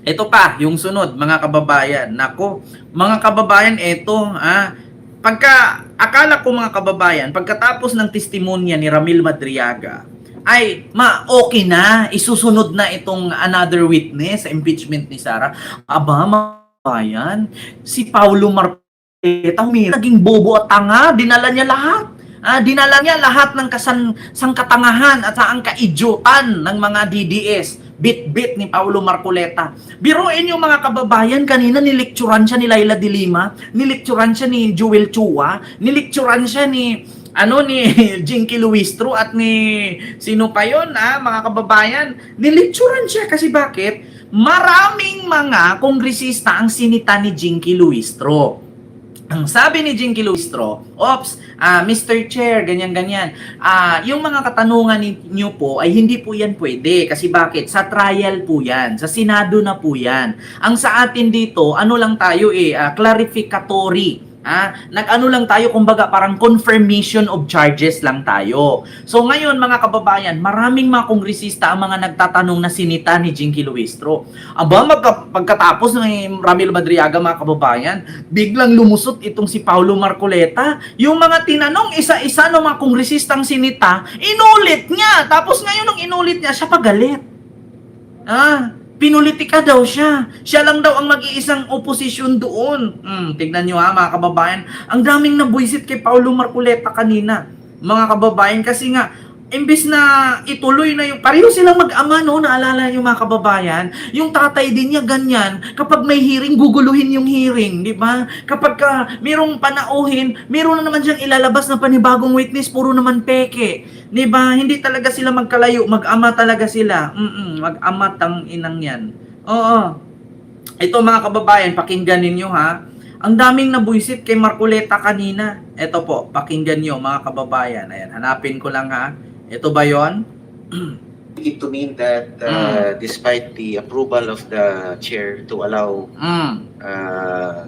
Ito pa, yung sunod, mga kababayan. Nako, mga kababayan, pagka, akala ko mga kababayan, pagkatapos ng testimonya ni Ramil Madriaga, ay, okay na, isusunod na itong another witness sa impeachment ni Sara. Aba, mga kababayan, si Paulo Marcoleta, naging bobo at tanga, dinala niya lahat. Dinala niya lahat ng sangkatangahan at ang kaidyotan ng mga DDS. Bit-bit ni Paulo Marcoleta. Biruin yung mga kababayan, kanina nilecturan siya ni Laila de Lima, nilecturan siya ni Joel Chua, nilecturan siya ni Jinky Luistro at ni sino pa yon, mga kababayan, nilecturan siya kasi bakit? Maraming mga kongresista ang sinita ni Jinky Luistro. Ang sabi ni Jinky Luistro, Mr. Chair, ganyan-ganyan, yung mga katanungan niyo po ay hindi po yan pwede. Kasi bakit? Sa trial po yan. Sa Senado na po yan. Ang sa atin dito, ano lang tayo clarificatory. Nag-ano lang tayo, kumbaga parang confirmation of charges lang tayo. So ngayon mga kababayan, maraming mga kongresista ang mga nagtatanong na sinita ni Jinky Luistro. Pagkatapos ng Ramil Madriaga mga kababayan, biglang lumusot itong si Paulo Marcoleta. Yung mga tinanong isa-isa ng mga kongresistang sinita, inulit niya. Tapos ngayon nung inulit niya, siya pagalit. Pinulitika daw siya. Siya lang daw ang mag-iisang oposisyon doon. Tignan nyo mga kababayan. Ang daming nabuisit kay Paulo Marcoleta kanina. Mga kababayan, kasi nga, imbis na ituloy na yung, pareho silang mag-ama, no? Naalala nyo mga kababayan? Yung tatay din niya ganyan, kapag may hearing, guguluhin yung hearing, di ba? Kapag mayroong panauhin, mayroon na naman siyang ilalabas na panibagong witness, puro naman peke. Di ba? Hindi talaga sila magkalayo, mag-ama talaga sila. Mag-ama tang inang yan. Oo. Ito mga kababayan, pakinggan ninyo Ang daming nabuisit kay Marcoleta kanina. Ito po, pakinggan nyo mga kababayan. Ayan, hanapin ko lang Ito ba yon? It to mean that despite the approval of the chair to allow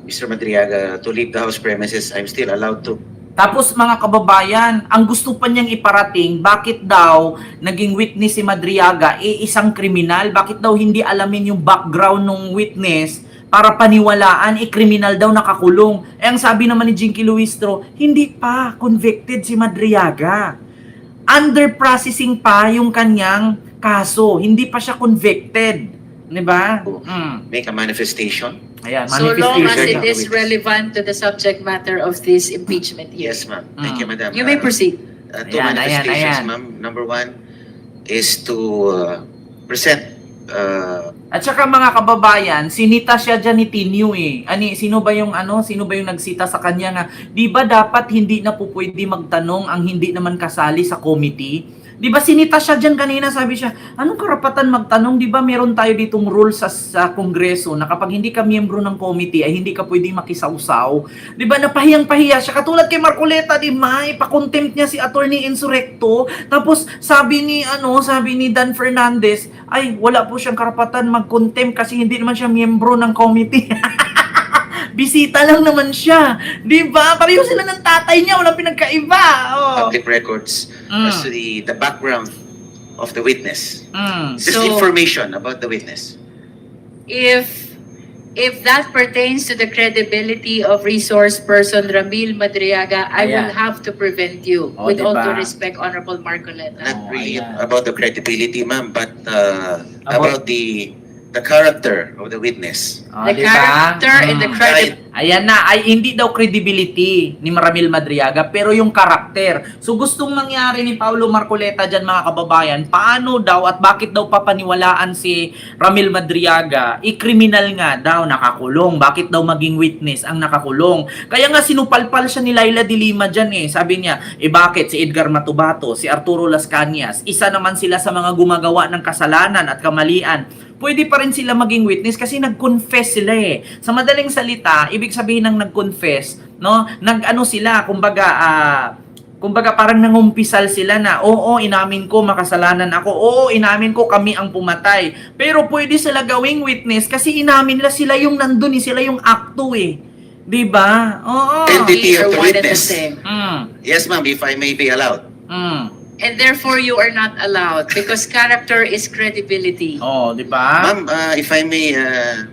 Mr. Madriaga to leave the House premises, I'm still allowed to. Tapos mga kababayan, ang gusto pa niyang iparating, bakit daw naging witness si Madriaga, isang kriminal? Bakit daw hindi alamin yung background ng witness para paniwalaan, kriminal daw nakakulong? Ang sabi naman ni Jinky Luistro, hindi pa convicted si Madriaga. Under processing pa yung kanyang kaso, hindi pa siya convicted. Diba? Make a manifestation. Ayan, so long as it manifestation. is relevant to the subject matter of this impeachment. Yes, ma'am. Thank you, madam. You may proceed. Two Ayan, manifestations, ayan. ma'am. Number one is to present. At saka mga kababayan, sinita siya dyan ni Tinyo sino ba yung nagsita sa kanya nga, di ba dapat hindi na po pwede magtanong ang hindi naman kasali sa committee? Di ba sinita siya dyan kanina, sabi siya, anong karapatan magtanong? Di ba meron tayo ditong rules sa Kongreso na kapag hindi ka miyembro ng committee ay hindi ka pwedeng makisawsaw. Di ba napahiyang-pahiya siya, katulad kay Marcoleta, di ba? Ipa-contempt niya si Attorney Insurrecto. Tapos sabi ni Dan Fernandez, ay wala po siyang karapatan mag-contempt kasi hindi naman siya miyembro ng committee. Bisita lang naman siya. Di ba? Pareho sila ng tatay niya. Walang pinagkaiba. Public records as to the background of the witness. Just So- information about the witness. If that pertains to the credibility of resource person Ramil Madriaga, I will Ayan. have to prevent you. Oh, With all diba? due respect, Honorable Marcoleta. Not really ayan. about the credibility, ma'am, but about the character of the witness. The character and the credibility. Ayan na, ay hindi daw credibility ni Ramil Madriaga, pero yung karakter. So gustong mangyari ni Paulo Marcoleta dyan mga kababayan, paano daw at bakit daw papaniwalaan si Ramil Madriaga, kriminal nga daw nakakulong, bakit daw maging witness ang nakakulong. Kaya nga sinupalpal siya ni Laila de Lima dyan sabi niya, bakit si Edgar Matubato, si Arturo Las Cañas, isa naman sila sa mga gumagawa ng kasalanan at kamalian, pwede pa rin sila maging witness kasi nag-confess sila Sa madaling salita, ibig sabihin ng nag-confess, no? Nag-ano sila, kumbaga parang nangumpisal sila na, oo, inamin ko makasalanan ako, oo, inamin ko kami ang pumatay. Pero pwede sila gawing witness kasi inamin nila sila yung nandun sila yung akto Di ba? Oo. Entity of the Or one and the witness. same. Yes, ma'am, if I may be allowed. And therefore, you are not allowed because character is credibility. Oh, di ba? Ma'am, if I may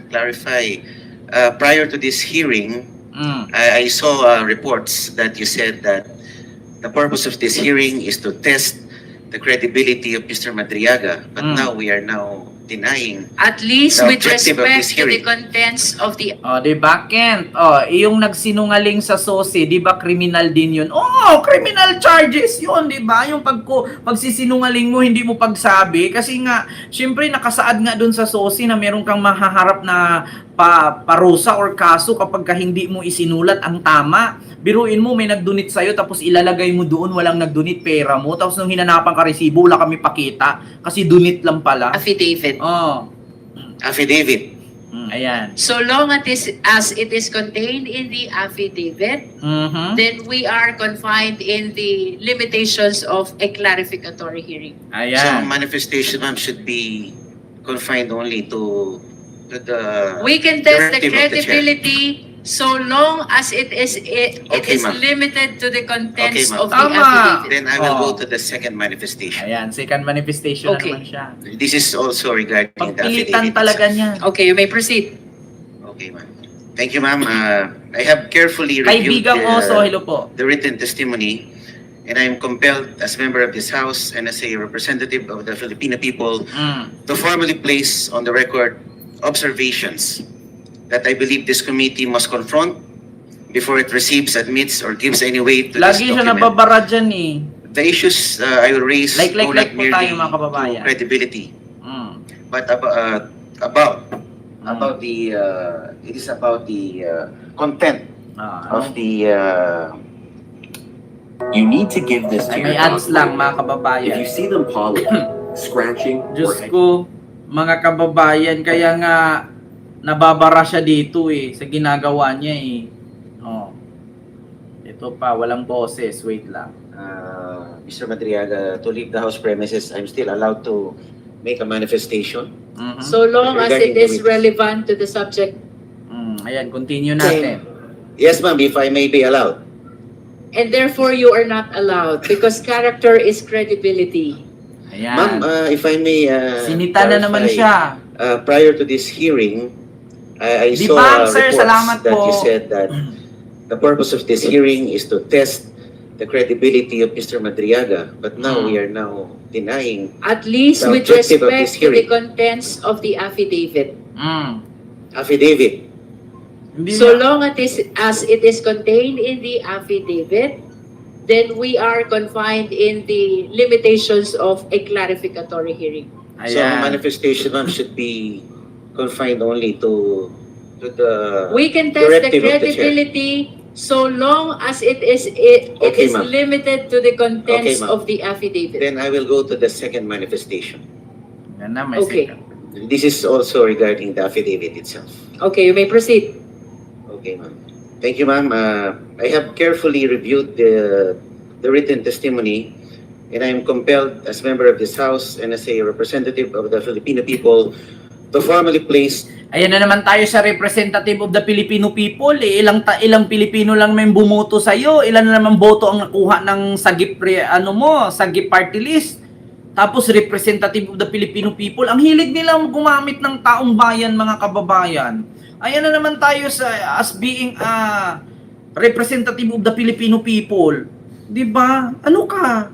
clarify, prior to this hearing, Mm. I saw reports that you said that the purpose of this hearing is to test the credibility of Mr. Madriaga, but Mm. now we are now denying. At least The with objective of respect this to the hearing. contents of the Oh, di ba, Kent? Oh, yung nagsinungaling sa SOSI, di ba criminal din yun? Oh, criminal charges yun, di ba? Yung pagsisinungaling mo, hindi mo pagsabi. Kasi nga, syempre, nakasaad nga dun sa SOSI na meron kang mahaharap na parusa or kaso kapag ka hindi mo isinulat ang tama. Biruin mo, may nagdunit sa'yo, tapos ilalagay mo doon, walang nagdunit, pera mo. Tapos nung hinanapan ka resibo, wala kami pakita. Kasi dunit lang pala. affidavit. Oh. Affidavit. Ayan. So long as it is contained in the affidavit, Mhm. then we are confined in the limitations of a clarificatory hearing. So Ayan. manifestation, ma'am, should be confined only to the We can test the directive of the chair. credibility so long as it Okay, is ma'am. limited to the contents Okay, ma'am. of the Tama. affidavit. Then I will Oh. go to the second manifestation. Ayan, second manifestation Okay. na naman siya. This is also regarding the Pagpilitan affidavit talaga itself. niya. Okay, you may proceed. Okay, ma'am. Thank you, ma'am. I have carefully reviewed Kaibigang Oso, hello po. the written testimony, and I am compelled as member of this House and as a representative of the Filipino people to formally place on the record observations that I believe this committee must confront before it receives, admits, or gives any weight to Lagi this siya document. nababara dyan eh. The issues I will raise Like go not po merely tayo, mga kababayan. to credibility, Mm. but about the it is about the content Ah, of the You need to give this to Ay, your may dog ads lang, mga right kababayan. If you see them pawing, scratching, Diyos or ko, mga kababayan, kaya nga nababara siya dito eh, sa ginagawa niya eh. Oh. Ito pa, walang boses. Wait lang. Mr. Madriaga to leave the house premises, I'm still allowed to make a manifestation. Mhm. So long as it Regarding the is witness. relevant to the subject. Ayan, continue natin. Yes, ma'am, if I may be allowed. And therefore, you are not allowed because character is credibility. Ma'am, Ayan. if I may Sinita na naman clarify, siya. Prior to this hearing, I Di saw ba, sir, reports salamat that po. you said that the purpose of this hearing is to test the credibility of Mr. Madriaga, but now we are now denying At least The with objective of respect this to the hearing. contents of the affidavit. affidavit. Hindi So na- long as it is contained in the affidavit, then we are confined in the limitations of a clarificatory hearing. So Ayan. manifestation, ma'am, should be confined only to the We can test the directive of the chair. credibility so long as it Okay, is ma'am. limited to the contents Okay, ma'am. of the affidavit. Then I will go to the second manifestation. Yan na, may Okay. second. This is also regarding the affidavit itself. Okay, you may proceed. Okay, ma'am. Thank you, ma'am. I have carefully reviewed the written testimony, and I am compelled as member of this House and as a representative of the Filipino people to formally place. Ayan na naman tayo sa representative of the Filipino people. Eh. Ilang Pilipino lang may bumoto sa iyo. Ilan na naman boto ang nakuha ng sagip sagip party list. Tapos representative of the Filipino people. Ang hilig nilang gumamit ng taong bayan, mga kababayan. Ayan na naman tayo sa as being representative of the Filipino people. 'Di ba? Ano ka?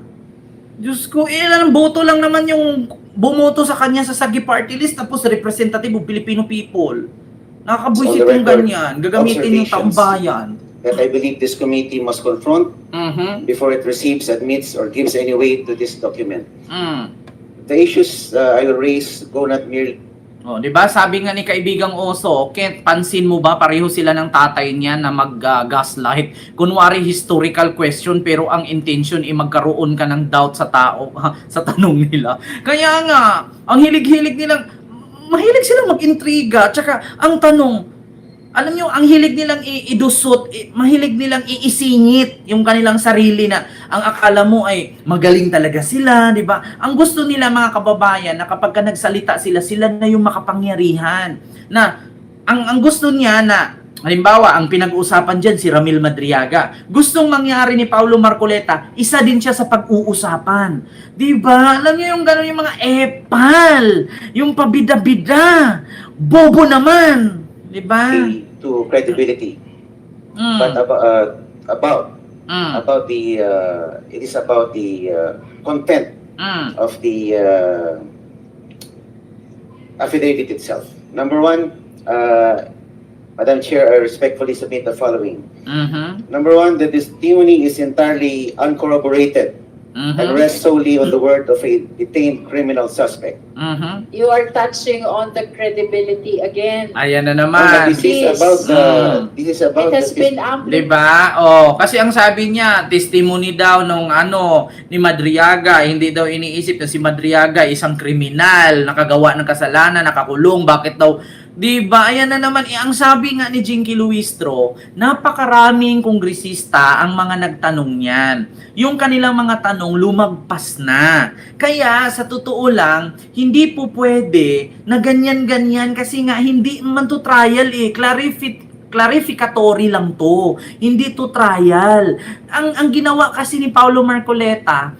Diyos ko, ilan ang boto lang naman yung bumoto sa kanya sa Sagi Party List tapos representative of Filipino people. Nakakabwisit On the yung record, ganyan. Gagamitin yung taong bayan. That I believe this committee must confront before it receives, admits, or gives any weight to this document. The issues I will raise go not merely. Oh, 'di ba? Sabi nga ni kaibigang Oso, Kent, pansin mo ba pareho sila ng tatay niya na mag-gaslight? Kunwari historical question pero ang intention ay magkaroon ka ng doubt sa tao sa tanong nila. Kaya nga, ang hilig-hilig nilang mahilig silang mag-intriga. Tsaka ang tanong, alam nyo, ang hilig nilang idusot, mahilig nilang iisingit yung kanilang sarili na ang akala mo ay magaling talaga sila, di ba? Ang gusto nila mga kababayan na kapag ka nagsalita sila, sila na yung makapangyarihan. Na ang gusto niya na Halimbawa, ang pinag-uusapan dyan si Ramil Madriaga. Gustong mangyari ni Paulo Marcoleta, isa din siya sa pag-uusapan. Diba? Alam niyo yung gano'n yung mga epal, yung pabida-bida, bobo naman. Diba? To credibility, but Mm. about the it is about the content Mm. of the affidavit itself. Number one, Madam Chair, I respectfully submit the following. Mhm. Number one, the testimony is entirely uncorroborated and Mhm. rests solely on the word of a detained criminal suspect. Mhm. You are touching on the credibility again. Ayan na But naman. this is about It has the been amplified. Diba? Oh, kasi ang sabi niya, testimony daw nung ni Madriaga, hindi daw iniisip na si Madriaga isang kriminal, nakagawa ng kasalanan, nakakulong, bakit daw, diba? Ayan na naman, ang sabi nga ni Jinky Luistro, napakaraming kongresista ang mga nagtanong niyan. Yung kanilang mga tanong lumagpas na. Kaya sa totoo lang, hindi po pwede na ganyan-ganyan kasi nga hindi man to trial clarificatory lang to. Hindi to trial. Ang ginawa kasi ni Paulo Marcoleta,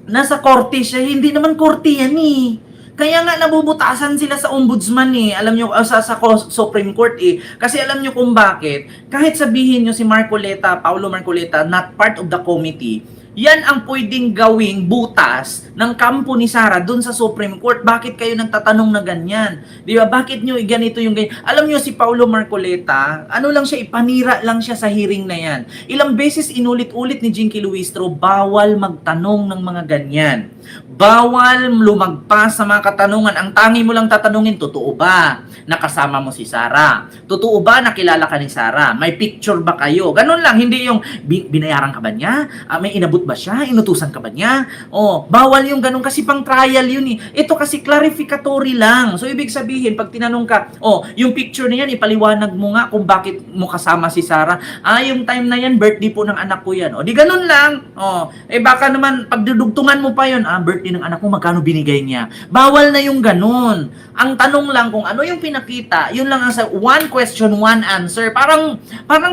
nasa korte siya, hindi naman korte yan eh. Kaya nga nabubutasan sila sa ombudsman eh. Alam nyo, sa Supreme Court eh. Kasi alam nyo kung bakit. Kahit sabihin nyo si Marcoleta, Paulo Marcoleta, not part of the committee, yan ang pwedeng gawing butas ng kampo ni Sara dun sa Supreme Court. Bakit kayo nagtatanong na ganyan? Di ba? Bakit nyo ganito yung ganyan? Alam nyo si Paulo Marcoleta, ano lang siya, ipanira lang siya sa hearing na yan. Ilang beses inulit-ulit ni Jinky Luistro, bawal magtanong ng mga ganyan. Bawal lumagpas sa mga katanungan. Ang tangi mo lang tatanungin, totoo ba? Nakasama mo si Sara? Totoo ba nakilala ka ni Sara? May picture ba kayo? Ganun lang, hindi yung binayaran ka ba niya? May inabot ba siya? Inutusan ka ba niya? Oh, bawal yung ganun kasi pang trial yun eh. Ito kasi clarificatory lang. So ibig sabihin, pag tinanong ka, oh, yung picture na yan, ipaliwanag mo nga kung bakit mo kasama si Sara. Yung time na yan, birthday po ng anak ko yan. O di ganun lang. Oh, baka naman pagdudugtungan mo pa yun, birthday ng anak mo, magkano binigay niya? Bawal na yung ganun. Ang tanong lang kung ano yung pinakita, yun lang ang sa one question, one answer. Parang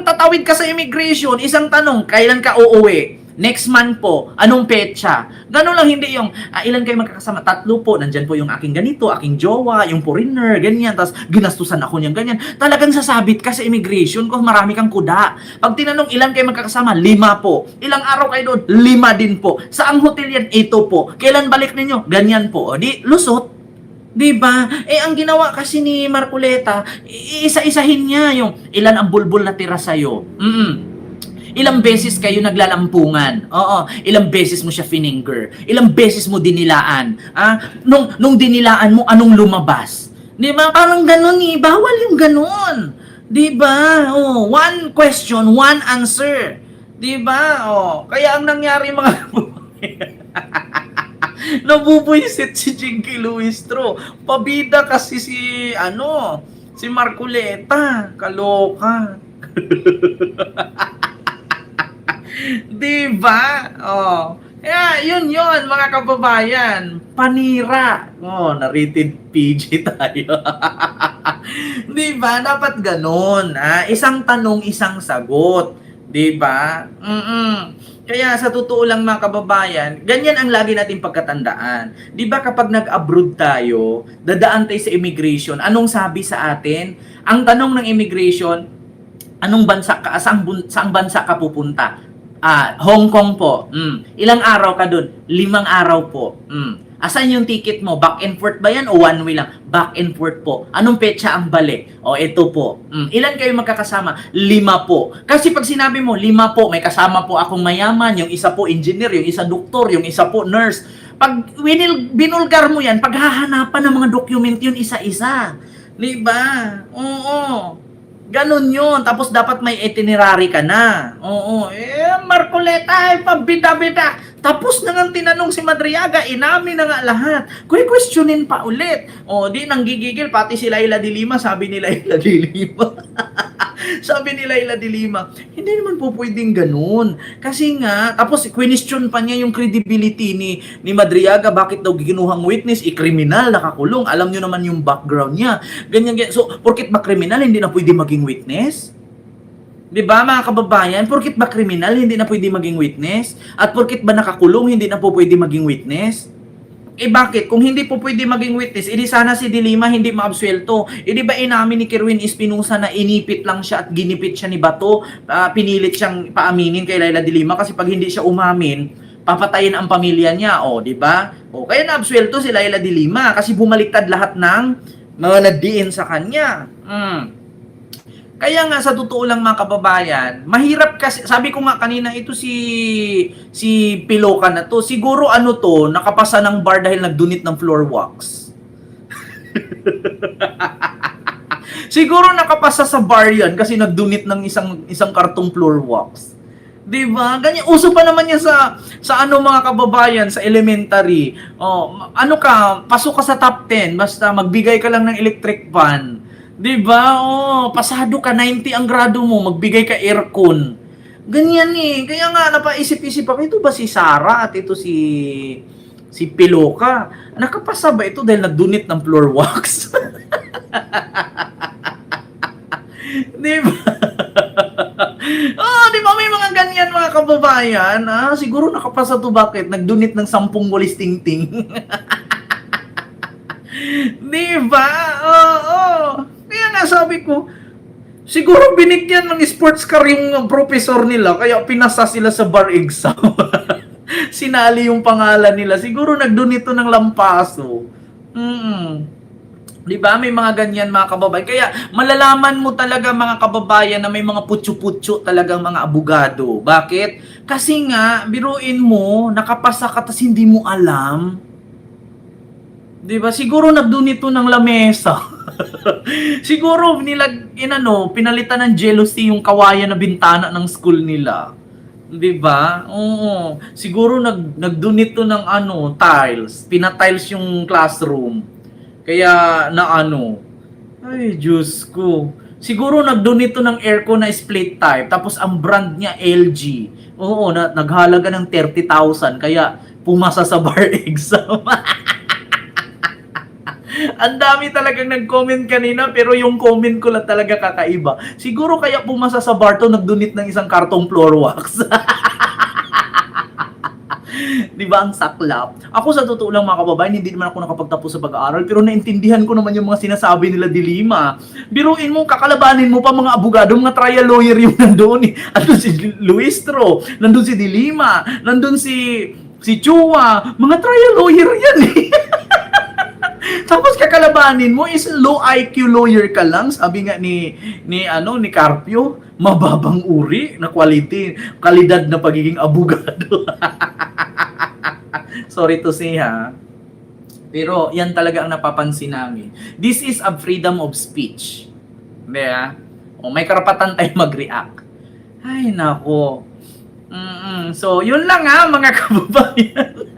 tatawid ka sa immigration, isang tanong, kailan ka uuwi? Next month po, anong petsa? Ganun lang, hindi yung, ilan kayo magkakasama? 3 po, nandyan po yung aking ganito, aking jowa, yung foreigner, ganyan, tapos ginastusan ako niyan, ganyan. Talagang sasabit ka sa immigration kung marami kang kuda. Pag tinanong ilan kayo magkakasama, 5 po. Ilang araw kayo doon? 5 din po. Saang hotel yan? 8 po. Kailan balik ninyo? Ganyan po. O di, lusot. Diba? Ang ginawa kasi ni Marcoleta, isa-isahin niya yung ilan ang bulbul na tira sa'yo. Ilang beses kayo naglalampungan. Oo, ilang beses mo siya fininger. Ilang beses mo dinilaan. Nung dinilaan mo, anong lumabas? Di ba? Parang ganun eh. Bawal yung ganun. Di ba? Oh, one question, one answer. Di ba? Oh, kaya ang nangyari mga nabubuisit si Jinky Luistro. Pabida kasi si Marcoleta. Kaloka. Diba? Oh. Yun mga kababayan. Panira. Oh, na-rated PG tayo. Diba? Dapat ganun. Isang tanong, isang sagot. Diba? Kaya sa totoo lang mga kababayan, ganyan ang lagi nating pagkatandaan. Diba kapag nag-abroad tayo, dadaan tayo sa immigration, anong sabi sa atin? Ang tanong ng immigration, anong bansa ka, saang bansa ka pupunta? Hong Kong po. Ilang araw ka dun? 5 araw po. Asan yung ticket mo? Back and forth ba yan o one way lang? Back and forth po. Anong petsa ang balik? Ito po. Ilan kayo magkakasama? 5 po. Kasi pag sinabi mo, 5 po, may kasama po akong mayaman, yung isa po engineer, yung isa doktor, yung isa po nurse. Pag binulgar mo yan, paghahanapan ng mga document yun isa-isa. Diba? Oo. Ganon yun. Tapos dapat may itinerary ka na. Oo. Marcoleta, pabida-bida. Tapos na nga tinanong si Madriaga, inamin na nga lahat. Questionin pa ulit. Di nanggigigil, pati si Laila de Lima, sabi ni Laila de Lima. Sabi ni Laila de Lima, hindi naman po pwedeng ganun. Kasi nga, tapos question pa niya yung credibility ni Madriaga, bakit daw ginuhang witness, kriminal, nakakulong, alam nyo naman yung background niya. Ganyan, ganyan. So, porkit ba kriminal, hindi na pwede maging witness? Di ba mga kababayan? Porkit ba kriminal, hindi na pwede maging witness? At porkit ba nakakulong, hindi na po pwede maging witness? Eh bakit? Kung hindi po pwede maging witness, edi sana si De Lima hindi maabsuelto. Edi ba inamin ni Kerwin Espinosa na inipit lang siya at ginipit siya ni Bato, pinilit siyang paaminin kay Laila de Lima kasi pag hindi siya umamin, papatayin ang pamilya niya, o di ba? O kaya naabsuelto si Laila de Lima kasi bumaliktad lahat ng mga nagdiin sa kanya. Kaya nga sa totoo lang mga kababayan, mahirap kasi, sabi ko nga kanina, ito si Piloka na to, siguro ano to, nakapasa ng bar dahil nagdunit ng floor wax. Siguro nakapasa sa bar yan kasi nagdunit ng isang kartong floor wax. 'Di ba? Ganyan uso pa naman yan sa ano mga kababayan sa elementary. Oh, ano ka, pasok ka sa top 10 basta magbigay ka lang ng electric fan. 'Di ba? Oh, pasado ka 90 ang grado mo, magbigay ka aircon. Ganyan eh. Kaya nga napaisip-isip ako, ito ba si Sara at ito si Piloka? Nakapasa ba ito dahil nagdunit ng floor wax? 'Di ba? Oh, 'di ba may mga ganyan mga kababayan? Siguro nakapasa to, bakit? Nagdunit ng 10 walis tingting. 'Di ba? Oo. Kaya nga sabi ko, siguro binigyan ng sports car yung professor nila, kaya pinasa sila sa bar exam. Sinali yung pangalan nila. Siguro nagdunito ng lampaso. Di ba? May mga ganyan mga kababayan. Kaya malalaman mo talaga mga kababayan na may mga putyo-putyo talagang mga abogado. Bakit? Kasi nga, biruin mo, nakapasa ka tas hindi mo alam. Di ba? Siguro nagdunito ng lamesa. Siguro pinalitan ng jealousy yung kawayan na bintana ng school nila. 'Di ba? Oo. Siguro nagdonate to ng tiles. Pina-tiles yung classroom. Kaya ay Diyos ko. Siguro nagdonate to ng aircon na split type tapos ang brand niya LG. Oo, naghalaga ng 30,000 kaya pumasa sa bar exam. Ang dami talagang nag-comment kanina pero yung comment ko lang talaga kakaiba. Siguro kaya pumasa sa bar to, nagdunit ng isang kartong floor wax. Di ba ang saklap? Ako sa totoo lang mga kababayan, hindi naman ako nakapagtapos sa pag-aaral pero naintindihan ko naman yung mga sinasabi nila de Lima. Biruin mo, kakalabanin mo pa mga abogado, mga trial lawyer yung nandun eh. Andun si Luistro, nandun si de Lima, nandun si Chua, mga trial lawyer yan eh. Tapos kakalabanin mo is low IQ lawyer ka lang, sabi nga ni Carpio, mababang uri na kalidad na pagiging abogado. Sorry to say pero yan talaga ang napapansin namin. This is a freedom of speech. Diba? May karapatan tayo mag-react. Ay nako. So yun lang mga kababayan.